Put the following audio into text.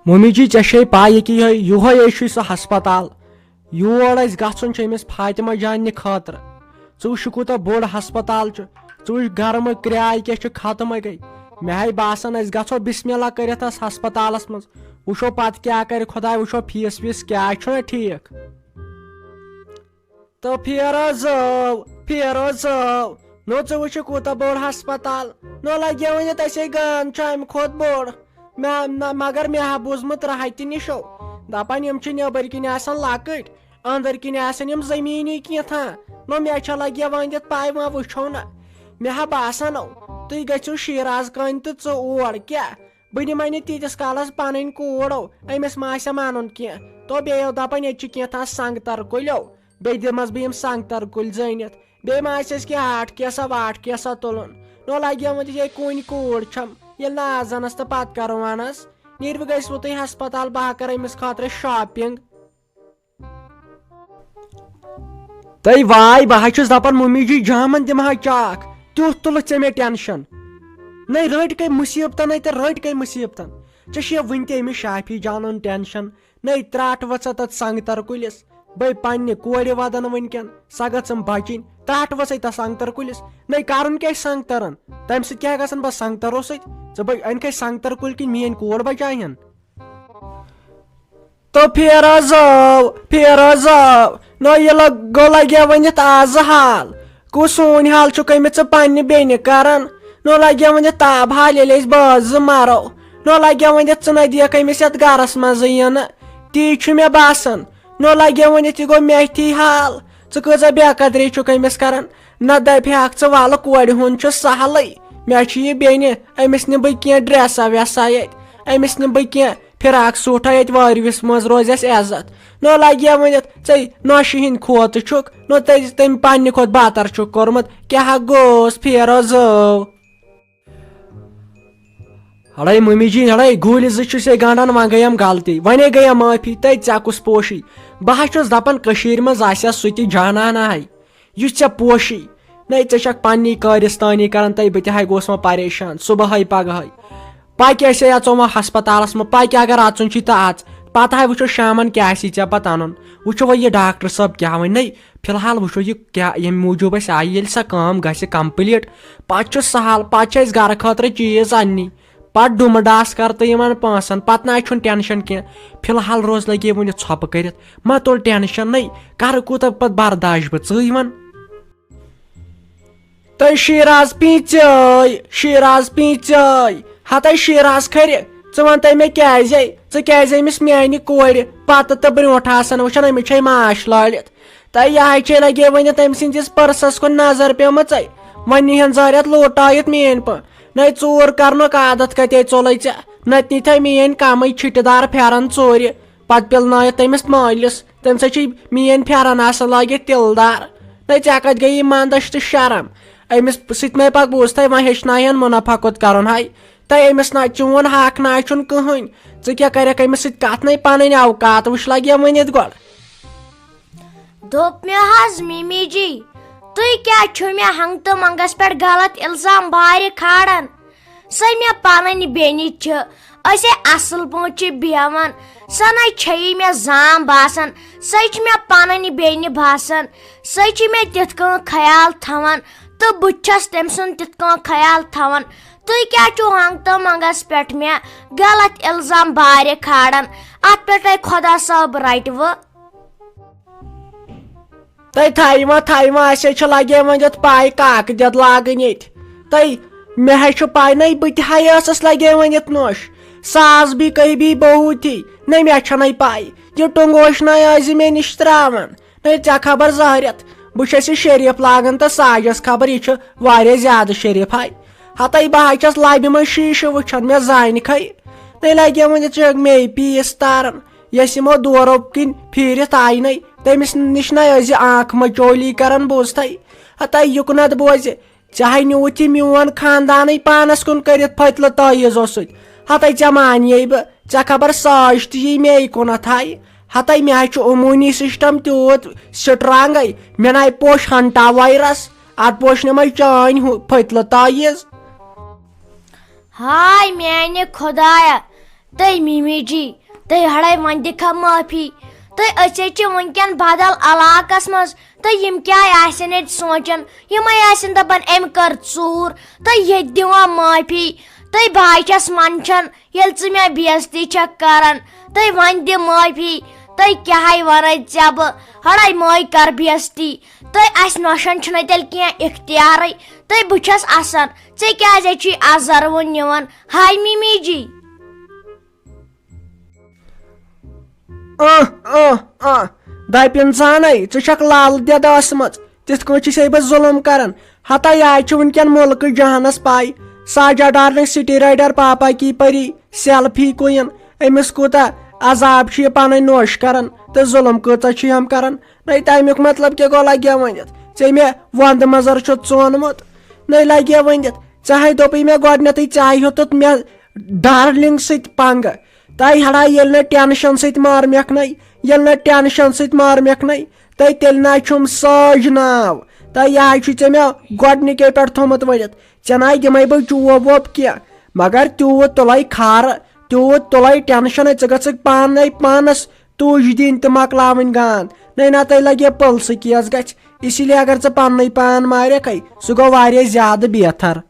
Mummy جی ے پائی کہ یہ سہ ہسپتال یور گھن امس فاطمہ جانہ خاطر وچ کوتہ بوڑ ہسپتال وچ گرم کرایہ کیا ختم گئی مے باسان گھو بسم اللہ کرت ہسپتالس مز وچو پتہ کیا کر خدا وچو فیس ویس کیا ٹھیک تو پھیرو نو وچ کوتہ بوڑ ہسپتال نو لگے ونت اے گان امہ کھت بوڑ مگر مے ہا بوزمت راحتہ نشو دپان نبر کن لکٹ اندر کن زمینی کیتھا نو مے لگے ونت پائی وہ وچھو نا مے ہا باسان تھی گھو شیراز کن تو اور کیا بہ نمے تیتس کالس پن کوڑو امس ما مانن کی تو بیو دپان یہ کیتھا سنگتر کلیو بی دمس بہ سنگتر کل زنت بی مس کی ہاٹ کیسا واٹ کیسا تلن نو لگے ونت یہ کن کوڑ چھم یل نا آز انس تو پتہ کرو ونس نیرو گھو تھی ہسپتال بہ کر امس خاطر شاپنگ تھی واے بہ دپان ممی جی جامن دمہا چاک تیوت تلھ ے ٹینشن نئی رٹ گئی مصیبتن تو رٹ گئی مصیبتن ے ون تہ امس شافی جانن ٹینشن نئی تراٹ وژا تت سنگتر کلس بے پنہ کور ودان ونکین سا گھم بچن تراٹ وژے تس سنگتر کلس نئی کرن کیا سنگترن تمہ سۭتۍ کیا گژھان بس سنگترو سۭتۍ ژٕ سنگتر کل کن میٲنۍ کور بچاین تو پھیرو نو یہ گو لگے ونت آز حال کو سون حال چکم ژٕ پننہ بیٚنہِ کران نو لگے ونت تاب حال ییٚلہِ أسۍ باز مرو نو لگے ونت ژٕ نہ دیکھ امس یتھ گرس منٛز ینہٕ تی چھُ مےٚ باسان نو لگے ونت یہ گو میتھی حال ژٕ کۭژاہ بے قدری چھُکھ امس کران نہ دپہاکھ ژٕ ول کورِ ہُنٛد چھُ سہلٕے مےٚ چھِ یہ بیٚنہِ امس نہِ بہٕ کینٛہہ ڈریسا ویسا ییٚتہِ امس نہِ بہٕ کینٛہہ فراک سوٹا ییٚتہِ وٲروِس منٛز روزِ اسہِ عزت نو لگے ونت ژے نوشہِ ہٕنٛدۍ کھوتہٕ چھُکھ نو تمہِ پننہِ کھۄتہٕ بہتر چھُکھ کوٚرمُت کیاہ گوس پھیرو ہڑے ممی جی ہڑے گوٗلۍ زٕ چھُسے گنڈان وۄنۍ گٔیم غلطی ونے گٔیم معٲفی ژے کُس پوشی بہٕ چھُس دپان کٔشیٖرِ منٛز آسیا سُہ تہِ جانانا یُس ژےٚ پوشی نَے ژےٚ چھکھ پننی کارستانی کران تہٕ بہٕ تہِ گوس وۄنۍ پریشان صبحٲے پگہٲے پکہِ ٲسے اژو وۄنۍ ہسپتالس منٛز پکہِ اگر اژُن چھی تہٕ اژ پتہٕ وٕچھو شامن کیاہ آسی ژےٚ پتہٕ انُن وٕچھو وۄنۍ یہِ ڈاکٹر صٲب کیاہ ونہِ نَے فی الحال وٕچھو یہِ کیاہ ییٚمہِ موٗجوٗب اسہِ آیہِ ییٚلہِ سۄ کٲم گژھِ کمپلیٖٹ پتہٕ چھُ سہل پتہٕ چھِ أسۍ گرٕ خٲطرٕ چیٖز اننی پتہٕ ڈُمہٕ ڈاس کر تہٕ یِمن پونٛسن پتہٕ نہ چھُنہٕ ٹینشن کینٛہہ فی الحال روز لگے وُنہِ ژھۄپہٕ کٔرِتھ مہ تُل ٹینشن نَے کرٕ کوٗتاہ پتہٕ برداش بہٕ ژٕے وَن تہٕ شیراز پیٖژے ہتے شیراز کھرِ ژٕ وَن تہٕ مےٚ کیازِ أمِس میانہِ کورِ پتہٕ تہٕ برونٛٹھ آسان وٕچھان أمِس چھے ماش لٲرِتھ تہٕ یہِ چھے لگے ؤنِتھ أمۍ سٕنٛدِس پٔرسس کُن نظر پیٚمٕژ وۄنۍ نِہن زٲرِتھ لوٗٹٲیِتھ میٲنۍ نَے ژوٗر کرنُک عادت کتے ژوٚلے ژےٚ نتہٕ نِتھے میٲنۍ کمٕے چھِٹہِ دار پھیرن ژوٗرِ پتہٕ پِلنٲیِتھ تٔمِس مٲلِس تمہِ سۭتۍ چھِ میٲنۍ پھیرن آسان لٲگِتھ تِلہٕ دار نَے ژےٚ کتہِ گٔیی منٛدچھ تہٕ شرم أمِس سۭتۍ مے پتہٕ بوٗزتھے وۄنۍ ہیٚچھناین مُنافع کوٚت کرُن تہٕ أمِس نہ چون حق نہ چھُنہٕ کٕہٕنۍ ژٕ کیاہ کرکھ أمِس سۭتۍ کتھ نَے پنٕنۍ اوقات وٕچھ لگے ؤنِتھ گۄڈٕ دوٚپ مےٚ حظ ممی جی تُہۍ کیٛاہ چھِو مےٚ ہنٛگہٕ تہٕ منٛگس پٮ۪ٹھ غلط الزام بارِ کھالان سۄ مےٚ پنٕنۍ بیٚنہِ چھِ أسے اصل پٲٹھۍ چھِ بیٚہوان سۄ نَے چھیی مےٚ زام باسان سۄ چھِ مےٚ پنٕنۍ بیٚنہِ باسان سۄ چھِ مےٚ تِتھ کٔنۍ خیال تھاوان تہٕ بہٕ تہِ چھس تٔمۍ سُنٛد تِتھ کٔنۍ خیال تھاوان تُہۍ کیٛاہ چھِو ہنٛگہٕ تہٕ منٛگس پٮ۪ٹھ مےٚ غلط الزام بارِ کھالان اتھ پٮ۪ٹھے خۄدا صٲب رٹوٕ تھاے وۄنۍ اسے چھِ لگے ؤنِتھ پاے کاکہٕ دٮ۪د لاگٕنۍ ییٚتہِ مےٚ چھُ پاے نَے بہٕ تہِ ٲسٕس لگے ؤنِتھ نوش ساس بھی کہی بہوٗ تھی نَے مےٚ چھنَے پاے یہِ ٹنٛگوش نَے ٲسۍ مےٚ نِش تراوان نَے ژےٚ خبر زٲرِتھ بہٕ چھَس یہِ شریٖف لاگان تہٕ ساجس خبر یہِ چھُ واریاہ زیادٕ شریٖف ہتے بہٕ چھس لبہِ منٛز شیٖشہٕ وٕچھان مےٚ زانہِ کھے نَے لگے ؤنِتھ ژٕ مے پیٖس تاران یۄس یِمو دورو کِنۍ پھیٖرِتھ آیہِ نَے تٔمِس نِش نَے ٲسۍ یہِ آنکھ مچولی کران بوٗزتھے ہتے یُکنت بوزِ ژےٚ نیوٗتھ یہِ میون خاندانٕے پانس کُن کٔرِتھ پھٔتلہٕ تٲیٖزو سۭتۍ ہتے ژےٚ مانے بہٕ ژےٚ خبر ساج تہِ یی مے کُنتھ ہتے مےٚ چھُ اِموٗنی سسٹم تیوٗت سٹرانگے مےٚ نَے پوش ہنٹا وایرس اتھ پوش نہٕ مےٚ چٲنۍ پھٔتلہٕ تٲیٖز ہاے میانہِ خۄدایا تُہۍ میمی جی تُہۍ ہڑے وۄنۍ دِکھا معٲفی تُہۍ أسۍ چھِ وٕنکٮ۪ن بدل علاقس منٛز تہٕ یِم کیٛاہ آسن ییٚتہِ سونٛچان یِمے آسن دپان أمۍ کٔر ژوٗر تہٕ ییٚتہِ دِوان معٲفی تُہۍ بہٕ چھس منٛدچھان ییٚلہِ ژٕ مےٚ بے عزتی چھکھ کران تُہۍ وۄنۍ دِ معٲفی تُہۍ کیٛاہ ونے ژےٚ بہٕ ہڑے مٲے کر بے عزتی تُہۍ اسہِ نۄشن چھُنہٕ تیٚلہِ کینٛہہ اختیارٕے تُہۍ بہٕ چھس اسان ژےٚ کیٛازِ چھُے ازروُن نِوان ہاے میمی جی. دپن زانے ژٕ چھکھ لال دٮ۪د ٲسمٕژ تِتھ کٲٹھۍ چھسے بہٕ ظُلم کران ہتا یہِ چھُ وٕنکٮ۪ن مُلکہٕ جہانس پاے ساجا ڈارلنگ سٹی رایڈر پاپا کی پری سیلفی کوئن أمِس کوٗتاہ عذاب چھُ یہِ پنٕنۍ نوش کران تہٕ ظُلم کۭژاہ چھِ یِم کران نَے تمیُک مطلب کیٛاہ گوٚو لگہِ ؤنِتھ ژےٚ مےٚ وندٕ منٛزر چھُتھ ژونمُت نَے لگہِ ؤنِتھ ژےٚ دوٚپُے مےٚ گۄڈنیتھٕے ژےٚ ہیوٚتُتھ مےٚ ڈارلنگ سۭتۍ پنگہٕ تۄہہِ ہڑا ییٚلہِ نہٕ ٹینشن سۭتۍ مارمکھنے ییٚلہِ نہٕ ٹینشن سۭتۍ مارمکھنے تۄہہِ تیٚلہِ نہ چھُم ساج ناو تۄہہِ یہِ چھُ ژےٚ مےٚ گۄڈنِکے پٮ۪ٹھ تھوٚمُت ؤنِتھ ژےٚ نہ دِمے بہٕ چوب ووب کینٛہہ مگر تیوٗت تُلے کھارٕ تیوٗت تُلے ٹینشنٕے ژٕ گژھکھ پانے پانس تُج دِنۍ تہٕ مۄکلاوٕنۍ گاند نَے نتہٕ لگہِ پٕلسہٕ کیس گژھِ اسی لیے اگر ژٕ پننُے پان مارکھے سُہ گوٚو واریاہ زیادٕ بہتر.